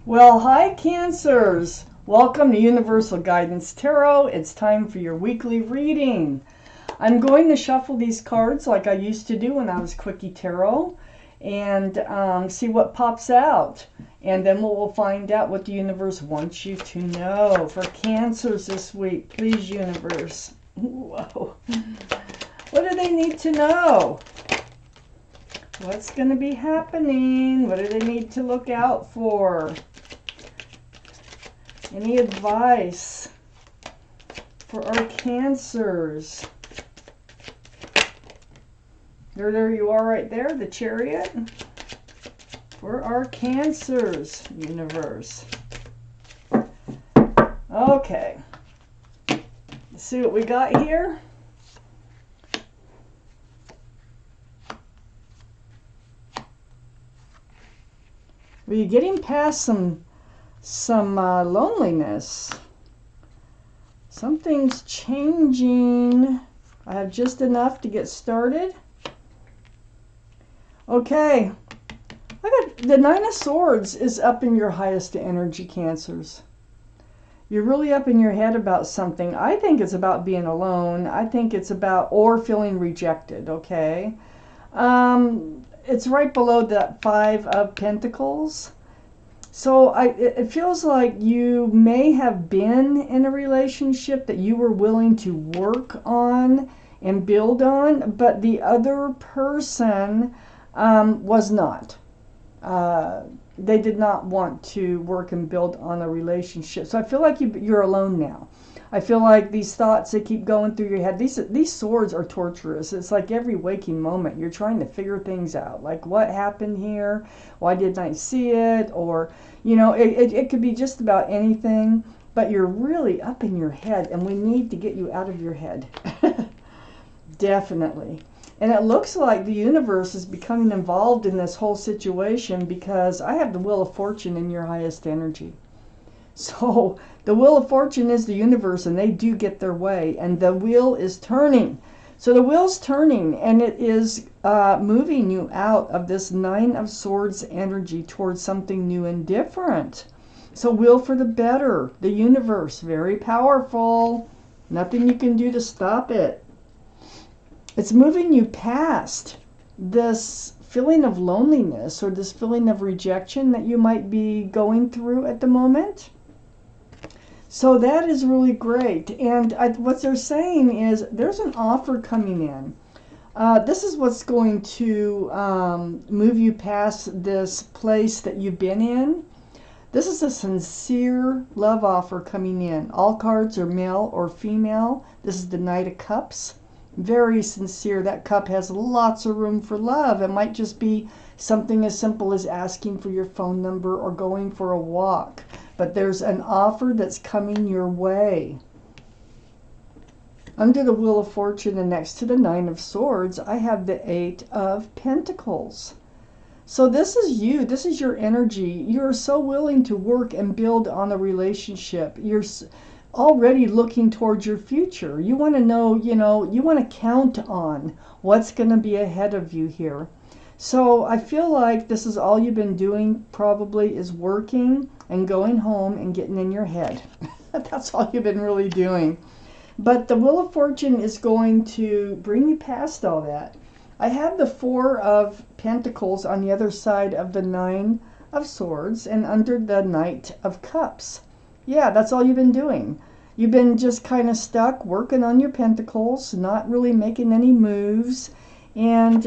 Well, hi, Cancers. Welcome to Universal Guidance Tarot. It's time for your weekly reading. I'm going to shuffle these cards like I used to do when I was Quickie Tarot and see what pops out. And then we'll find out what the universe wants you to know. For Cancers this week, please, universe. Whoa. What do they need to know? What's going to be happening? What do they need to look out for? Any advice for our Cancers? There you are right there, the Chariot. For our Cancers, universe. Okay. Let's see what we got here. Well, you're getting past some loneliness. Something's changing. I have just enough to get started. Okay. I got the Nine of Swords is up in your highest energy, Cancers. You're really up in your head about something. I think it's about being alone. I think it's about or feeling rejected, okay? It's right below that Five of Pentacles. So it feels like you may have been in a relationship that you were willing to work on and build on, but the other person was not. They did not want to work and build on a relationship. So I feel like you're alone now. I feel like these thoughts that keep going through your head, these swords are torturous. It's like every waking moment you're trying to figure things out. Like, what happened here? Why didn't I see it? Or, you know, it could be just about anything, but you're really up in your head, and we need to get you out of your head. Definitely. And it looks like the universe is becoming involved in this whole situation because I have the Wheel of Fortune in your highest energy. So the Wheel of Fortune is the universe, and they do get their way, and the wheel is turning. So the wheel's turning, and it is moving you out of this Nine of Swords energy towards something new and different. So will for the better. The universe, very powerful. Nothing you can do to stop it. It's moving you past this feeling of loneliness or this feeling of rejection that you might be going through at the moment. So that is really great. And what they're saying is there's an offer coming in. This is what's going to move you past this place that you've been in. This is a sincere love offer coming in. All cards are male or female. This is the Knight of Cups. Very sincere. That cup has lots of room for love. It might just be something as simple as asking for your phone number or going for a walk. But there's an offer that's coming your way. Under the Wheel of Fortune and next to the Nine of Swords, I have the Eight of Pentacles. So this is you. This is your energy. You're so willing to work and build on a relationship. You're already looking towards your future. You want to know, you want to count on what's going to be ahead of you here. So I feel like this is all you've been doing probably is working and going home and getting in your head. That's all you've been really doing. But the Wheel of Fortune is going to bring you past all that. I have the Four of Pentacles on the other side of the Nine of Swords and under the Knight of Cups. Yeah, that's all you've been doing. You've been just kind of stuck working on your pentacles, not really making any moves, and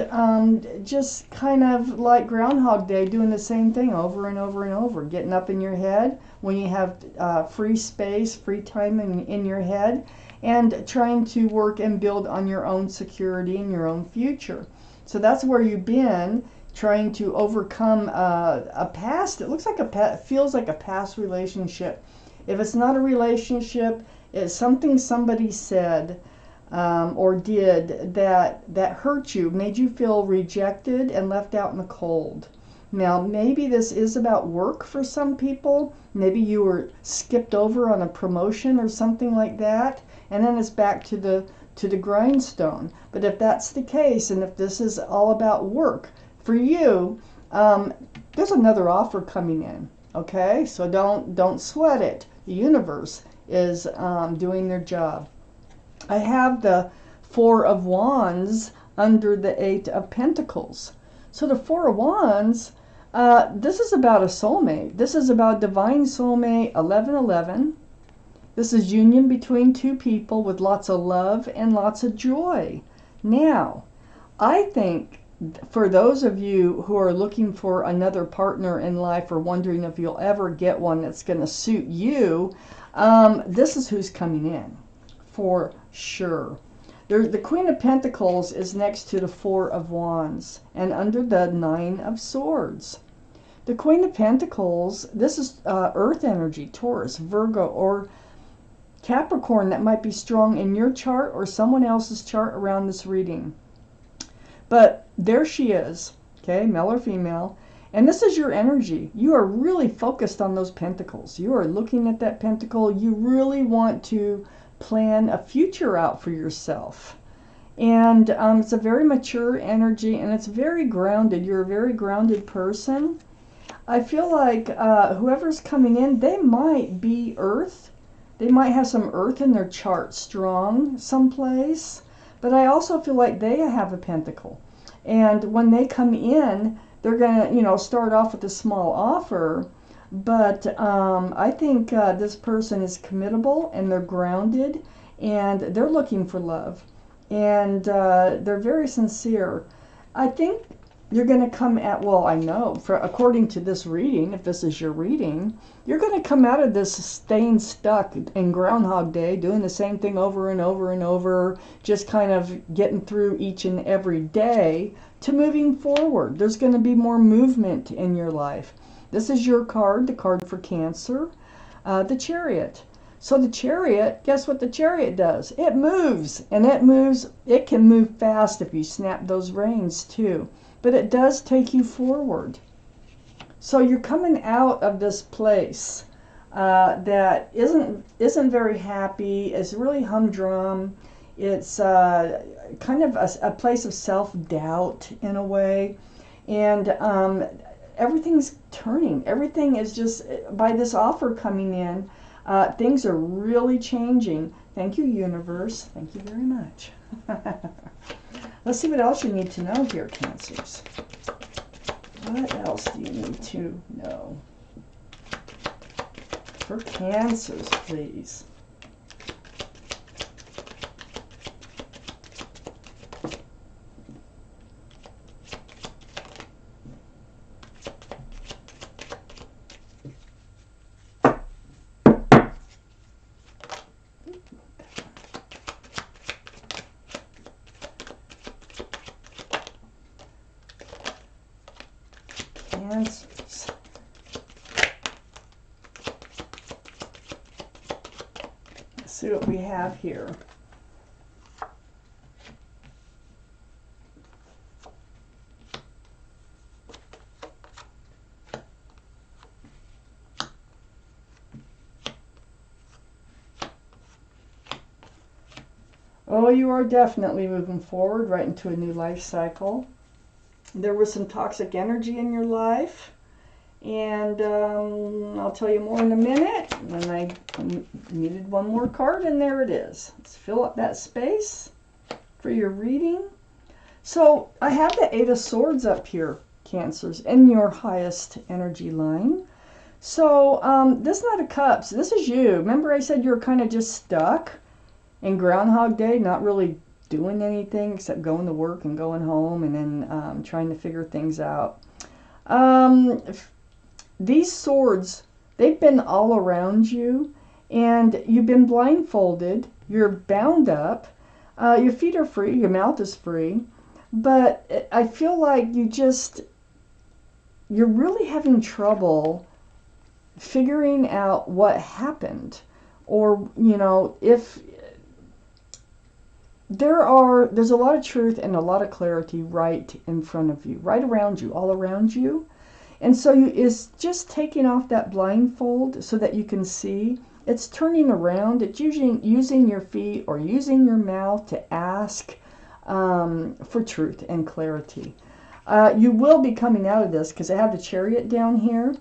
just kind of like Groundhog Day, doing the same thing over and over and over, getting up in your head when you have free space, free time in your head, and trying to work and build on your own security and your own future. So that's where you've been, trying to overcome a past. It looks like feels like a past relationship. If it's not a relationship, it's something somebody said or did that hurt you, made you feel rejected and left out in the cold. Now, maybe this is about work for some people. Maybe you were skipped over on a promotion or something like that, and then it's back to the grindstone. But if that's the case, and if this is all about work for you, there's another offer coming in. Okay, so don't sweat it. The universe is doing their job. I have the Four of Wands under the Eight of Pentacles. So the Four of Wands, this is about a soulmate. This is about divine soulmate 1111. This is union between two people with lots of love and lots of joy. Now, I think for those of you who are looking for another partner in life or wondering if you'll ever get one that's going to suit you, this is who's coming in for sure. The Queen of Pentacles is next to the Four of Wands and under the Nine of Swords. The Queen of Pentacles, this is earth energy, Taurus, Virgo, or Capricorn that might be strong in your chart or someone else's chart around this reading. But there she is, okay, male or female. And this is your energy. You are really focused on those pentacles. You are looking at that pentacle. You really want to plan a future out for yourself. And it's a very mature energy, and it's very grounded. You're a very grounded person. I feel like whoever's coming in, they might be earth. They might have some earth in their chart strong someplace. But I also feel like they have a pentacle. And when they come in, they're going to, start off with a small offer. But I think this person is committable and they're grounded and they're looking for love. And they're very sincere. I think you're going to come at, well, I know, according to this reading, if this is your reading, you're going to come out of this staying stuck in Groundhog Day, doing the same thing over and over and over, just kind of getting through each and every day, to moving forward. There's going to be more movement in your life. This is your card, the card for Cancer, the Chariot. So the Chariot, guess what the Chariot does? It moves, and it can move fast if you snap those reins too. But it does take you forward. So you're coming out of this place that isn't very happy. It's really humdrum. It's kind of a place of self-doubt in a way. And everything's turning. Everything is just, by this offer coming in, things are really changing. Thank you, universe. Thank you very much. Let's see what else you need to know here, Cancers. What else do you need to know? For Cancers, please. Cancers. Let's see what we have here. Oh, you are definitely moving forward right into a new life cycle. There was some toxic energy in your life, and I'll tell you more in a minute. And I needed one more card, and there it is. Let's fill up that space for your reading. So I have the Eight of Swords up here, Cancers, in your highest energy line. So this Knight of Cups, this is you. Remember I said you were kind of just stuck in Groundhog Day, not really doing anything except going to work and going home and then trying to figure things out. These swords, they've been all around you, and you've been blindfolded. You're bound up. Your feet are free. Your mouth is free. But I feel like you're really having trouble figuring out what happened, or if there's a lot of truth and a lot of clarity right in front of you, right around you, all around you. And so it's just taking off that blindfold so that you can see. It's turning around. It's using your feet or using your mouth to ask for truth and clarity. You will be coming out of this because I have the Chariot down here.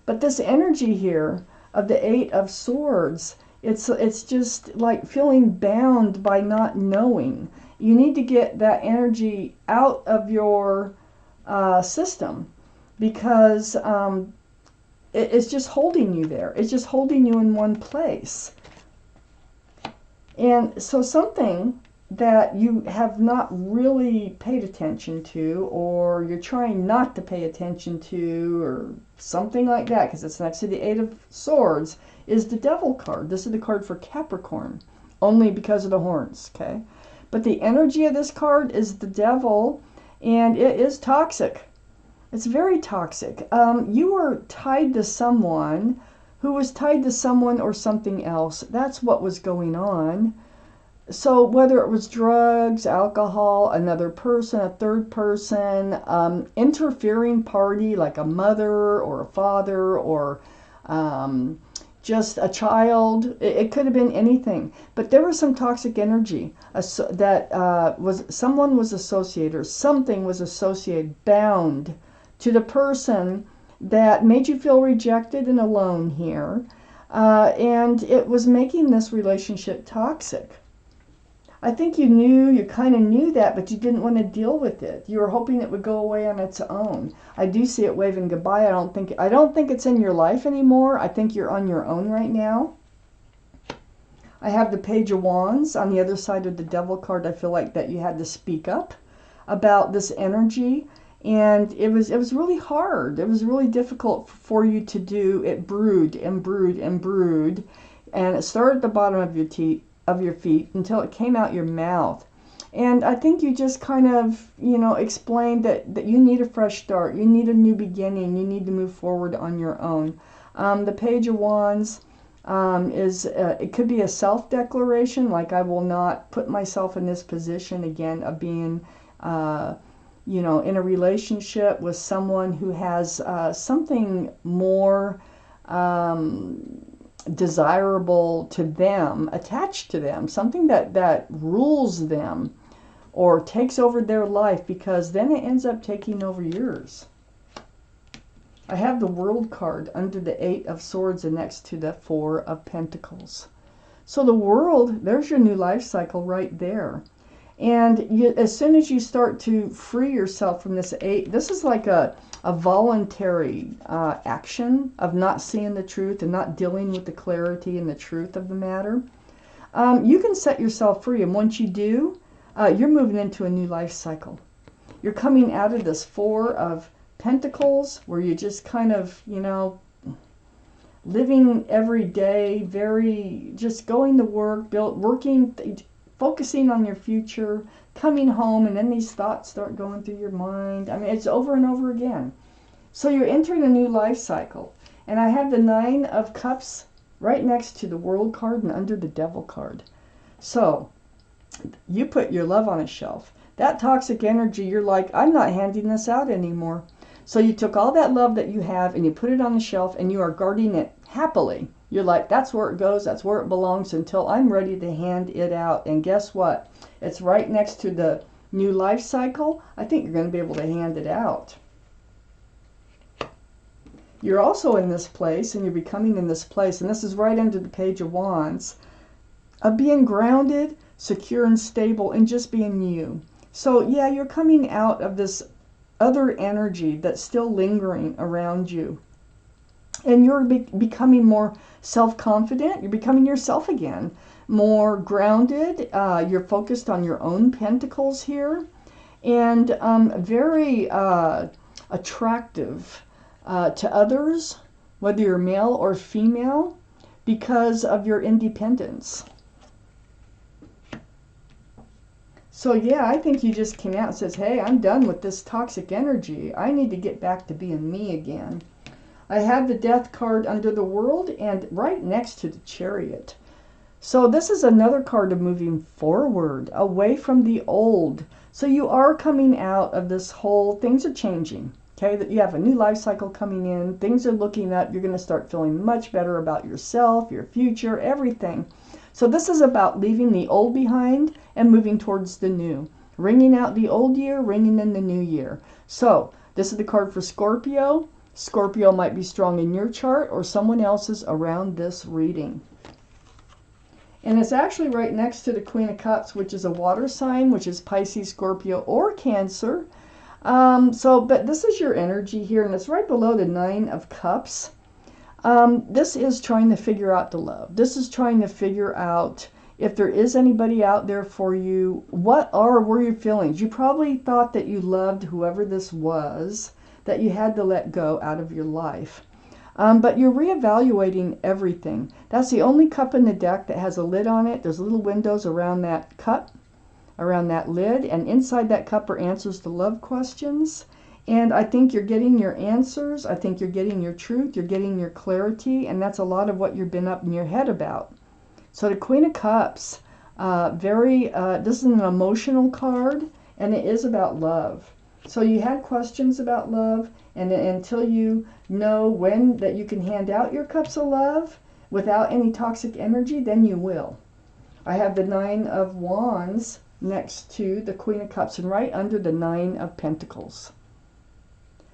But this energy here of the Eight of Swords, it's just like feeling bound by not knowing. You need to get that energy out of your system, because it's just holding you there. It's just holding you in one place. And so something that you have not really paid attention to, or you're trying not to pay attention to, or something like that, because it's next to the Eight of Swords, is the Devil card. This is the card for Capricorn, only because of the horns, okay? But the energy of this card is the Devil, and it is toxic. It's very toxic. You were tied to someone who was tied to someone or something else. That's what was going on. So whether it was drugs, alcohol, another person, a third person, interfering party like a mother or a father, or just a child, it could have been anything. But there was some toxic energy that someone was associated, or something was associated, bound to the person that made you feel rejected and alone here. And it was making this relationship toxic. I think you kind of knew that, but you didn't want to deal with it. You were hoping it would go away on its own. I do see it waving goodbye. I don't think it's in your life anymore. I think you're on your own right now. I have the Page of Wands on the other side of the Devil card. I feel like that you had to speak up about this energy, and it was really hard. It was really difficult for you to do. It brewed and brewed and brewed, and it started at the bottom of your feet until it came out your mouth. And I think you just kind of, explained that you need a fresh start. You need a new beginning. You need to move forward on your own. The Page of Wands it could be a self-declaration, like I will not put myself in this position again of being, in a relationship with someone who has something more desirable to them, attached to them, something that rules them or takes over their life, because then it ends up taking over yours. I have the World card under the Eight of Swords and next to the Four of Pentacles. So the World, there's your new life cycle right there. And as soon as you start to free yourself from this eight, this is like a voluntary action of not seeing the truth and not dealing with the clarity and the truth of the matter. You can set yourself free, and once you do, you're moving into a new life cycle. You're coming out of this Four of Pentacles, where you just kind of, living every day, just going to work, working, focusing on your future, coming home, and then these thoughts start going through your mind. I mean, it's over and over again. So you're entering a new life cycle. And I have the Nine of Cups right next to the World card and under the Devil card. So you put your love on a shelf. That toxic energy, you're like, I'm not handing this out anymore. So you took all that love that you have and you put it on the shelf, and you are guarding it happily. You're like, that's where it goes, that's where it belongs until I'm ready to hand it out. And guess what? It's right next to the new life cycle. I think you're going to be able to hand it out. You're also in this place, and you're becoming in this place, and this is right under the Page of Wands, of being grounded, secure, and stable, and just being you. So yeah, you're coming out of this other energy that's still lingering around you. And you're becoming more self-confident. You're becoming yourself again. More grounded. You're focused on your own pentacles here. And very attractive to others, whether you're male or female, because of your independence. So yeah, I think you just came out and says, hey, I'm done with this toxic energy. I need to get back to being me again. I have the Death card under the World and right next to the Chariot. So this is another card of moving forward, away from the old. So you are coming out of this whole, things are changing. Okay, that you have a new life cycle coming in. Things are looking up. You're going to start feeling much better about yourself, your future, everything. So this is about leaving the old behind and moving towards the new. Ringing out the old year, ringing in the new year. So this is the card for Scorpio. Scorpio might be strong in your chart or someone else's around this reading. And it's actually right next to the Queen of Cups, which is a water sign, which is Pisces, Scorpio, or Cancer. But this is your energy here, and it's right below the Nine of Cups. This is trying to figure out the love. This is trying to figure out if there is anybody out there for you. What were your feelings? You probably thought that you loved whoever this was, that you had to let go out of your life. But you're reevaluating everything. That's the only cup in the deck that has a lid on it. There's little windows around that cup, around that lid, and inside that cup are answers to love questions. And I think you're getting your answers. I think you're getting your truth. You're getting your clarity. And that's a lot of what you've been up in your head about. So the Queen of Cups, this is an emotional card, and it is about love. So you had questions about love, and until you know when that you can hand out your cups of love without any toxic energy, then you will. I have the Nine of Wands next to the Queen of Cups and right under the Nine of Pentacles.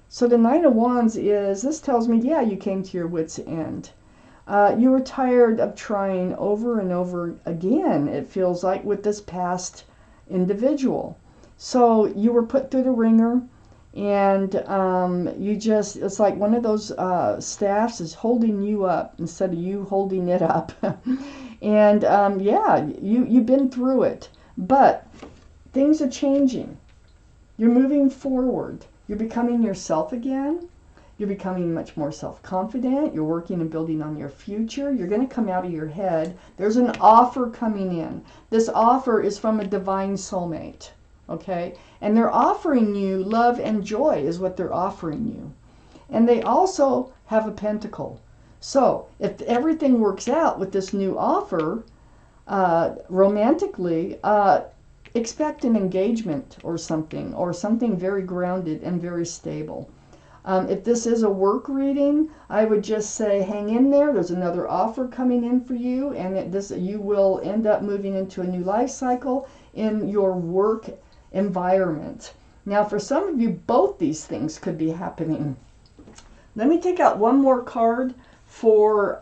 So the Nine of Wands this tells me, yeah, you came to your wit's end. You were tired of trying over and over again, it feels like, with this past individual. So you were put through the ringer, and it's like one of those staffs is holding you up instead of you holding it up. And yeah, you've been through it, but things are changing. You're moving forward. You're becoming yourself again. You're becoming much more self-confident. You're working and building on your future. You're going to come out of your head. There's an offer coming in. This offer is from a divine soulmate. Okay? And they're offering you love and joy is what they're offering you. And they also have a pentacle. So if everything works out with this new offer, romantically, expect an engagement or something very grounded and very stable. If this is a work reading, I would just say hang in there. There's another offer coming in for you, and you will end up moving into a new life cycle in your work environment. Now, for some of you, both these things could be happening. Let me take out one more card for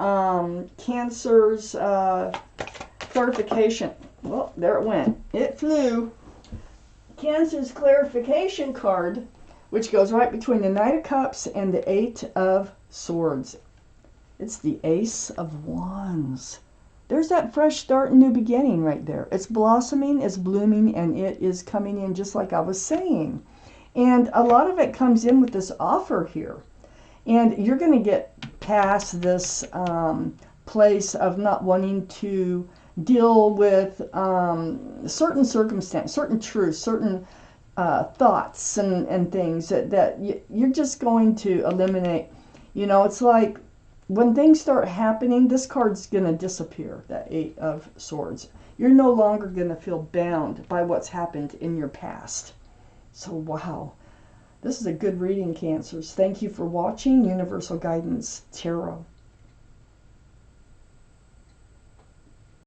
Cancer's clarification. Well, there it went. It flew. Cancer's clarification card, which goes right between the Knight of Cups and the Eight of Swords. It's the Ace of Wands. There's that fresh start and new beginning right there. It's blossoming, it's blooming, and it is coming in just like I was saying. And a lot of it comes in with this offer here. And you're going to get past this place of not wanting to deal with certain circumstances, certain truths, certain thoughts and things that you're just going to eliminate. You know, it's like when things start happening, this card's going to disappear, that Eight of Swords. You're no longer going to feel bound by what's happened in your past. So, wow. This is a good reading, Cancers. Thank you for watching Universal Guidance Tarot.